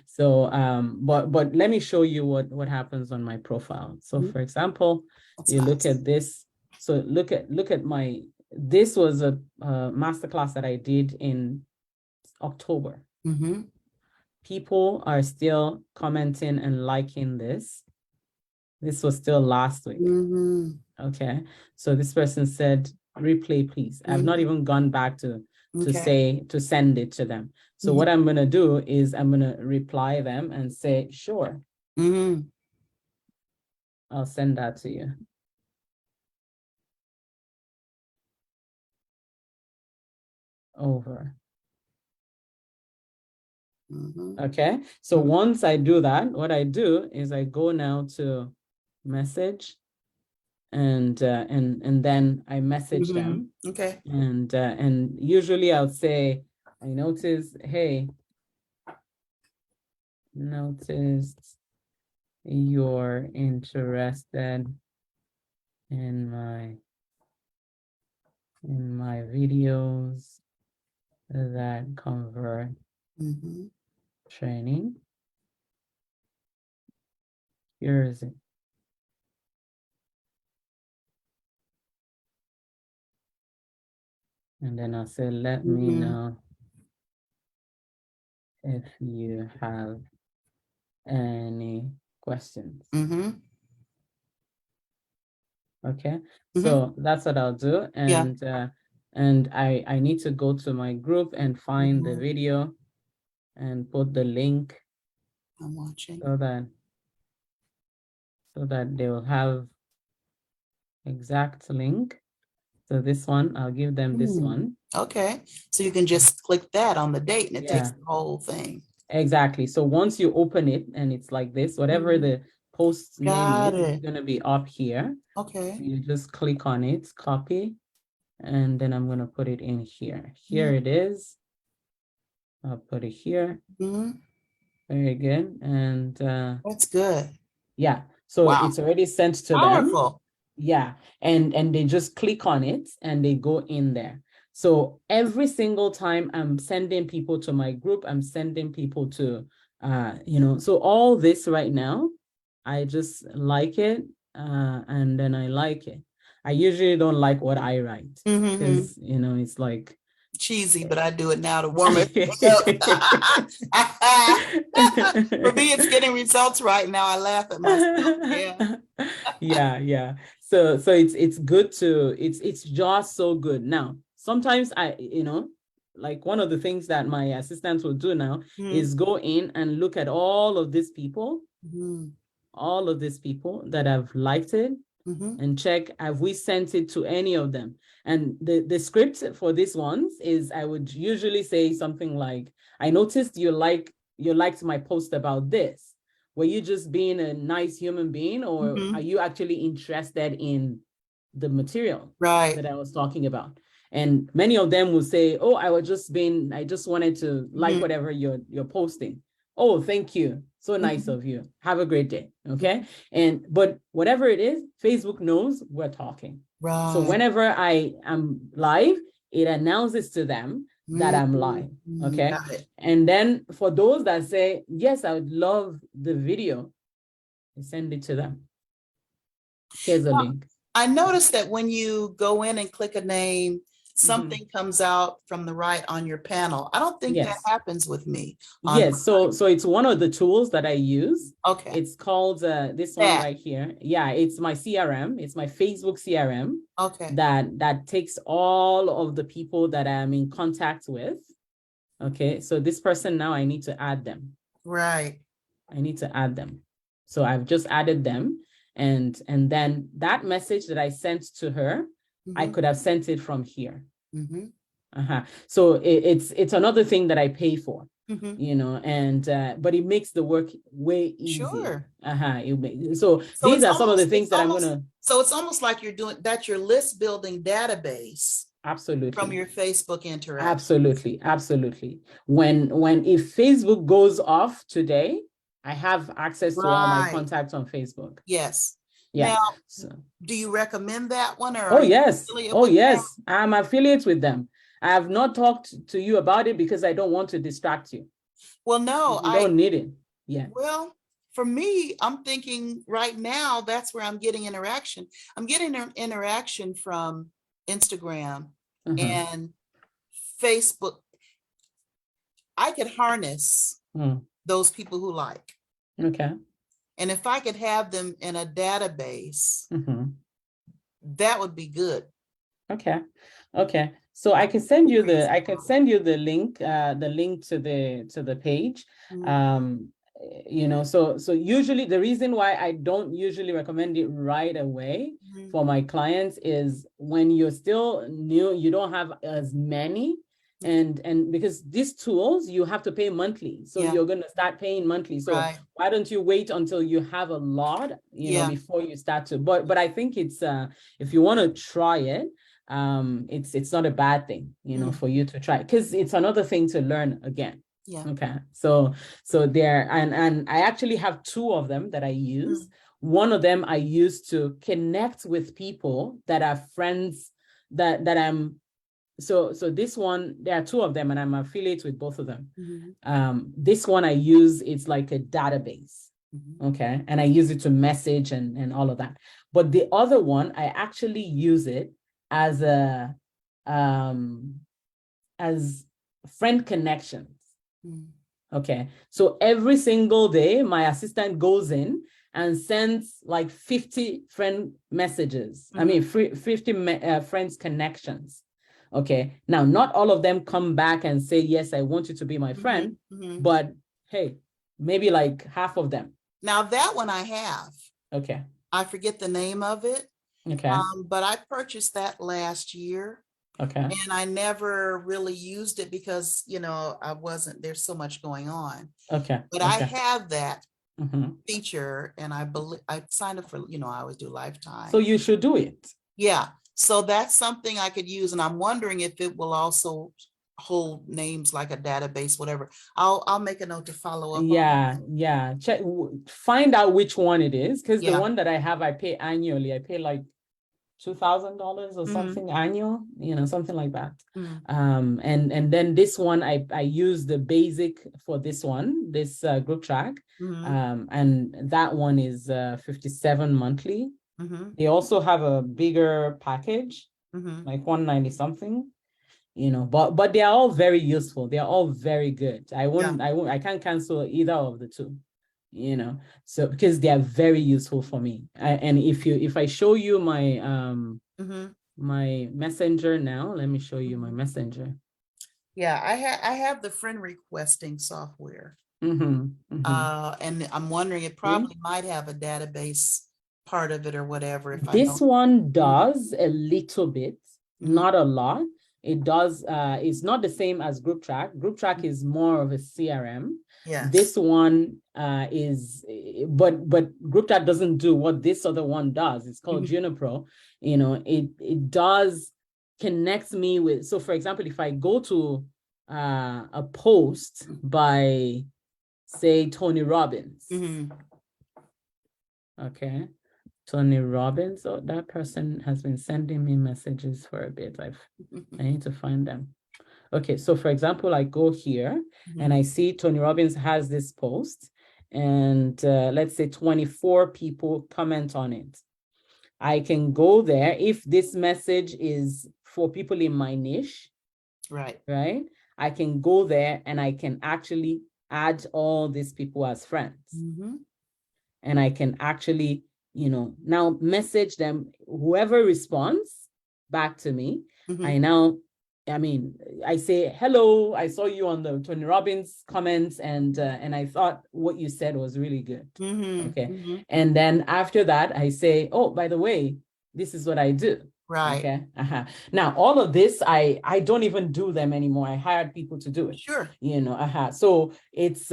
So but let me show you what happens on my profile. So for example, look at this. So look at my, this was a masterclass that I did in October. People are still commenting and liking this. This was still last week. Okay, so this person said, replay, please. I've not even gone back to send it to them. So what I'm gonna do is I'm gonna reply them and say, sure. I'll send that to you. Over. Okay, so once I do that, what I do is I go now to message and then I message them, Okay. and usually I'll say, I noticed, hey, noticed you're interested in my videos that convert training. Here is it. And then I'll say, let me know if you have any questions. Okay, so that's what I'll do. And and I need to go to my group and find the video and put the link. I'm watching. So that they will have exact link. So this one, I'll give them this one. Okay, so you can just click that on the date and it takes Yeah. the whole thing. Exactly. So once you open it and it's like this, whatever the post name is, it's going to be up here. Okay. You just click on it, copy, and then I'm going to put it in here. Here it is. I'll put it here. Very good. And that's good. Yeah. So it's already sent to Powerful. them. Yeah. And they just click on it and they go in there. So every single time I'm sending people to my group, I'm sending people to, so all this right now, I just like it, and then I like it. I usually don't like what I write because, it's like cheesy, but I do it now to warm it up. For me, it's getting results right now. I laugh at myself. Yeah. So it's good to, it's just so good. Now, sometimes I, like one of the things that my assistants will do now is go in and look at all of these people, all of these people that have liked it, and check, have we sent it to any of them? And the script for these ones is, I would usually say something like, I noticed you liked my post about this. Were you just being a nice human being, or are you actually interested in the material that I was talking about? And many of them will say, oh, I just wanted to like whatever you're posting. Oh, thank you. So nice of you. Have a great day. Okay. But whatever it is, Facebook knows we're talking. Right. So whenever I am live, it announces to them that I'm live. Okay. And then for those that say, yes, I would love the video, I send it to them. Here's a link. I noticed that when you go in and click a name, something comes out from the right on your panel. I don't think that happens with me. Yes, so it's one of the tools that I use. Okay. It's called this one right here. Yeah, it's my CRM. It's my Facebook CRM. Okay. That takes all of the people that I'm in contact with. Okay, so this person now, I need to add them. Right. I need to add them. So I've just added them. And then that message that I sent to her, I could have sent it from here. So it's another thing that I pay for, and but it makes the work way easier. Sure. So these are some of the things that I'm gonna. So it's almost like you're doing that, your list building database. Absolutely. From your Facebook interaction. Absolutely. When if Facebook goes off today, I have access to all my contacts on Facebook. Yes. Yeah. Now, do you recommend that one? Or oh yes. I'm affiliates with them. I have not talked to you about it because I don't want to distract you. Well, no, I don't need it. Yeah. Well, for me, I'm thinking right now, that's where I'm getting interaction. I'm getting an interaction from Instagram and Facebook. I could harness those people who like. Okay. And if I could have them in a database, that would be good. Okay. So I can send you the link, to the page. So usually the reason why I don't usually recommend it right away for my clients is when you're still new, you don't have as many, And because these tools, you have to pay monthly. So Yeah. you're going to start paying monthly. So Right. why don't you wait until you have a lot, you know, Yeah. before you start to, but I think it's, if you want to try it, it's not a bad thing, you know, for you to try, because it's another thing to learn again. Yeah. Okay. So there, and I actually have two of them that I use. One of them I use to connect with people that are friends that I'm, so this one, there are two of them and I'm affiliated with both of them. This one I use, it's like a database. Okay. And I use it to message and all of that. But the other one, I actually use it as a, as friend connections. Okay. So every single day, my assistant goes in and sends like 50 friend messages. I mean, 50 friends connections. Okay. Now, not all of them come back and say, yes, I want you to be my friend, but hey, maybe like half of them. Now that one I have. Okay. I forget the name of it. Okay. But I purchased that last year. Okay. And I never really used it because, you know, there's so much going on. Okay. But I have that feature, and I believe I signed up for, you know, I always do lifetime. So you should do it. Yeah. So that's something I could use. And I'm wondering if it will also hold names like a database, whatever. I'll make a note to follow up. Yeah. Check, find out which one it is, because the Yeah. one that I have, I pay annually. I pay like $2,000 or something annual, you know, something like that. And then this one, I use the basic for this one, this group track. And that one is $57 monthly. They also have a bigger package, like $190 something, you know, but they are all very useful. They are all very good. I can't cancel either of the two, you know, so because they are very useful for me. And if I show you my my messenger now, let me show you my messenger. Yeah, I have the friend requesting software. And I'm wondering, it probably might have a database part of it or whatever. If this one does a little bit, not a lot. It does, it's not the same as Group Track. Group Track is more of a CRM. Yeah. This one is, but Group Track doesn't do what this other one does. It's called Junipro. You know, it does connect me with, so for example, if I go to a post by, say, Tony Robbins. Okay. Tony Robbins, oh, that person has been sending me messages for a bit. I need to find them. Okay, so for example, I go here and I see Tony Robbins has this post, and let's say 24 people comment on it. I can go there if this message is for people in my niche, right? I can go there and I can actually add all these people as friends. And I can actually, you know, now message them, whoever responds back to me. I say, hello, I saw you on the Tony Robbins comments, and I thought what you said was really good. Okay. And then after that, I say, oh, by the way, this is what I do. Right. Okay. Now, all of this, I don't even do them anymore. I hired people to do it. Sure. You know, so it's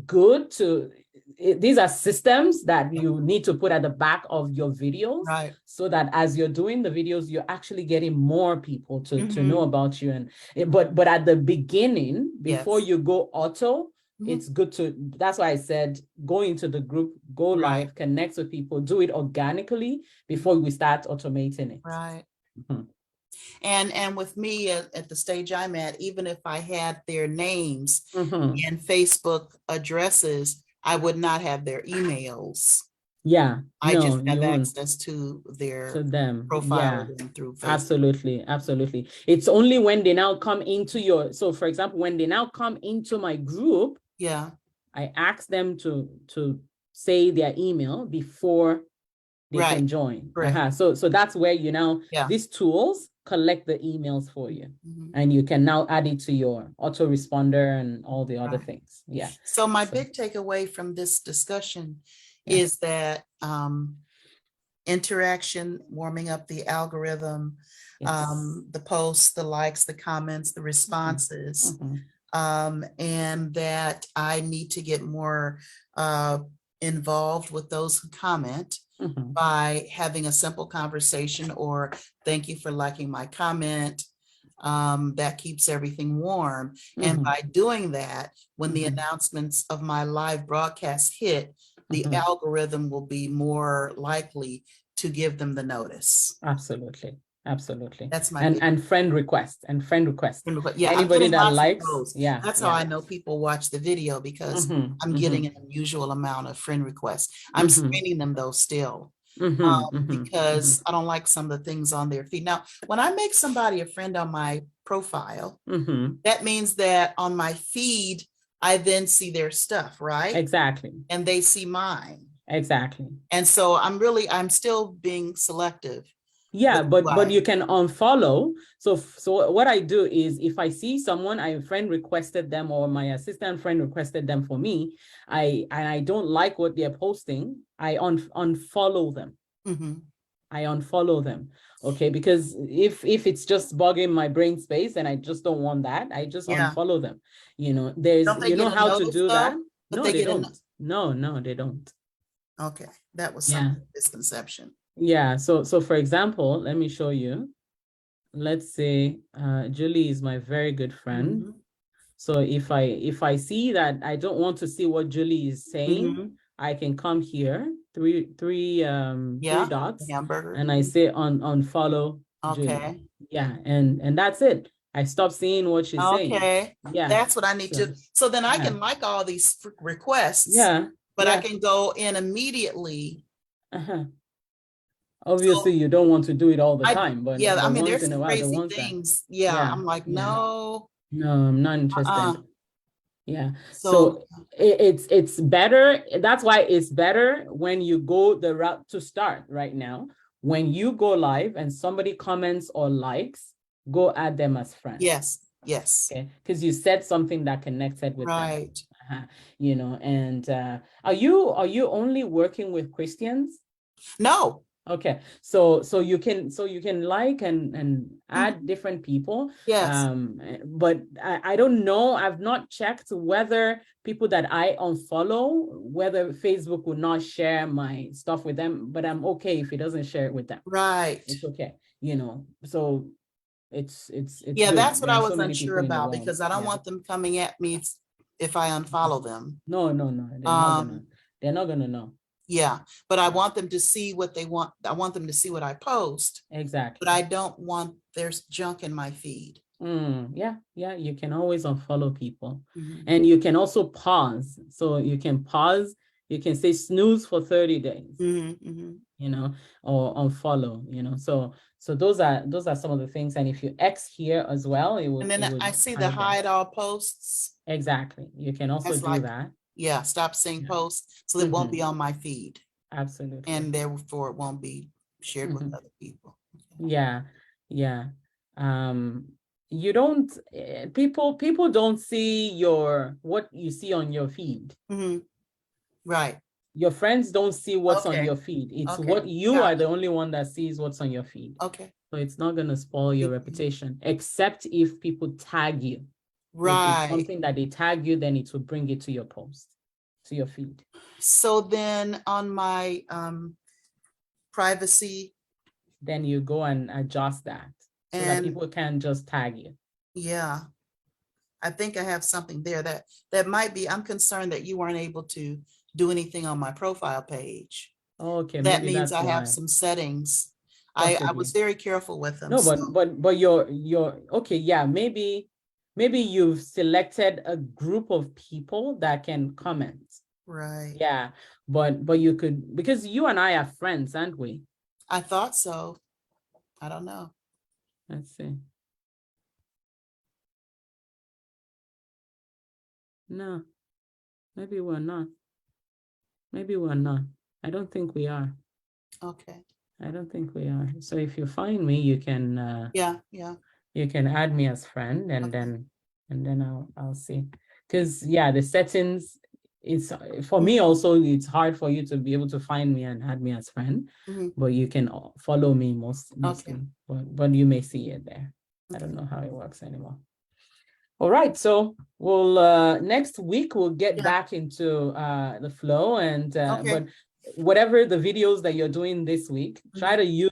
good to, these are systems that you need to put at the back of your videos, right? So that as you're doing the videos, you're actually getting more people to know about you. And but at the beginning, before you go auto, it's good to, that's why I said, go into the group, go live, connect with people, do it organically before we start automating it. Right. And with me at the stage I'm at, even if I had their names and Facebook addresses, I would not have their emails. Yeah. I just have access to their profile through Facebook. Absolutely. It's only when they now come into your, so for example, when they now come into my group, I ask them to say their email before they can join. So that's where you now, these tools collect the emails for you, and you can now add it to your autoresponder and all the other things. Yeah. So my big takeaway from this discussion is that interaction, warming up the algorithm, Yes. the posts, the likes, the comments, the responses, Mhm. and that I need to get more involved with those who comment Mhm. by having a simple conversation or thank you for liking my comment. That keeps everything warm. And Mhm. by doing that, when the Mhm. announcements of my live broadcast hit, the Mhm. algorithm will be more likely to give them the notice. Absolutely. Absolutely. That's my And big. friend request and friend request. Yeah, I'm Anybody getting that lots of likes, those. yeah, That's how yeah. I know people watch the video because Mhm. I'm getting Mhm. an unusual amount of friend requests. I'm Mhm. screening them though still. Mhm. Mhm. Because Mhm. I don't like some of the things on their feed. Now, when I make somebody a friend on my profile, Mhm. that means that on my feed, I then see their stuff, right? Exactly. And they see mine. Exactly. And so I'm still being selective Yeah, with who but I, you can unfollow. So what I do is if I see someone, I friend requested them or my assistant friend requested them for me, I don't like what they're posting, I unfollow them. Mhm. I unfollow them. Okay, because if it's just bugging my brain space and I just don't want that, I just Yeah. unfollow them. There's Don't they you get know a how to notice do that? though? But No, they they get a, don't. No, they don't. okay, that was some Yeah. misconception. Yeah. So for example, let me show you. Let's say Julie is my very good friend. Mhm. So if I see that I don't want to see what Julie is saying, Mhm. I can come here, three Yeah, dots, hamburger. and I say unfollow Julie. Okay. Yeah, and that's it. I stop seeing what she's saying. Okay, Yeah. that's what I need So to, so then I yeah. can like all these requests, Yeah. but I Yeah. can go in immediately. Uh-huh. So Obviously, you don't want to do it all the I, time, but yeah, I mean, once there's in a some while, the crazy ones that, things. Yeah, yeah, I'm like, yeah. no, No, I'm not uh-uh. interested. Yeah. So, So it's better. That's why it's better when you go the route to start right now. When you go live and somebody comments or likes, go add them as friends. yes, yes, Okay. Because you said something that connected with them. right. And are you only working with Christians? No. Okay, so you can like and add Mhm. different people, Yes, but I don't know. I've not checked whether people that I unfollow, whether Facebook will not share my stuff with them, but I'm okay if it doesn't share it with them. right. It's okay, so it's Yeah, good. that's what There I are so was many unsure people in the about world. because I don't Yeah. want them coming at me if I unfollow them. No, they're not gonna know. Yeah, but I want them to see what they want. I want them to see what I post, Exactly. but I don't want there's junk in my feed. Yeah, you can always unfollow people. Mhm. And you can also pause. So you can pause, you can say snooze for 30 days, Mhm, mhm. or unfollow, so those are some of the things. And if you X here as well, it And would then it would I see the hide them. hide all posts. Exactly. You can also That's do like, that. yeah, stop seeing Yeah. posts so it won't Mhm. be on my feed Absolutely. and therefore it won't be shared with Mhm. other people. Yeah. Yeah. Um, you don't people don't see what you see on your feed. Mhm. Right. Your friends don't see what's on Okay. your feed. It's Okay. what you are Got the it. only one that sees what's on your feed. Okay. So it's not going to spoil your Mhm. reputation, except if people tag you. If it's Right. something that they tag you, then it will bring it to your post, to your feed. So then on my privacy Then you go and adjust that so that and people can just tag you. yeah, I think I have something there that might be, I'm concerned that you weren't able to do anything on my profile page. Okay, That maybe means that's I have why, some settings. I possibly. was very careful with them. No, So but you're okay. Yeah, maybe you've selected a group of people that can comment. right. Yeah, but you could, because you and I are friends, aren't we? I thought so. I don't know. Let's see. No, maybe we're not. Maybe we're not. I don't think we are. Okay. I don't think we are. So if you find me, you can Yeah. Yeah. you can add me as friend, and Okay. then I'll see. Because yeah, the settings, it's for me also, it's hard for you to be able to find me and add me as friend, Mhm. but you can follow me mostly, but you may see it there. I don't Okay. know how it works anymore. All right, so we'll next week we'll get Yeah. back into the flow, and Okay. but whatever the videos that you're doing this week, try to use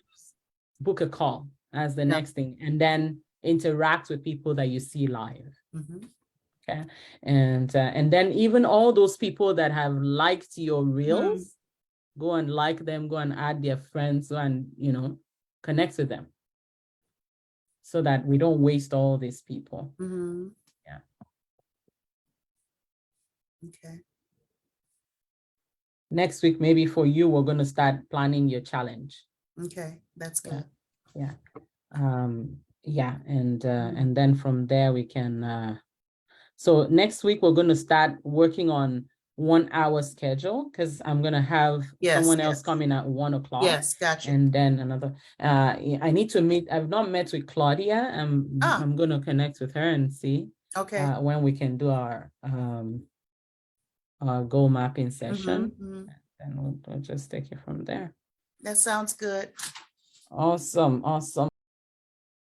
book a call as the next thing, and then interact with people that you see live. Mhm. Okay, and then even all those people that have liked your reels, go and like them, go and add their friends, go and connect with them, so that we don't waste all these people. Mhm. Yeah. Okay. Next week, maybe for you, we're going to start planning your challenge. Okay, that's good. Yeah. Yeah, and then from there we can so next week we're going to start working on 1 hour schedule, because I'm going to have someone else coming at 1 o'clock. Yes, gotcha. And then another I need to meet. I've not met with Claudia. I'm going to connect with her and see when we can do our goal mapping session. And we'll just take it from there. That sounds good. Awesome.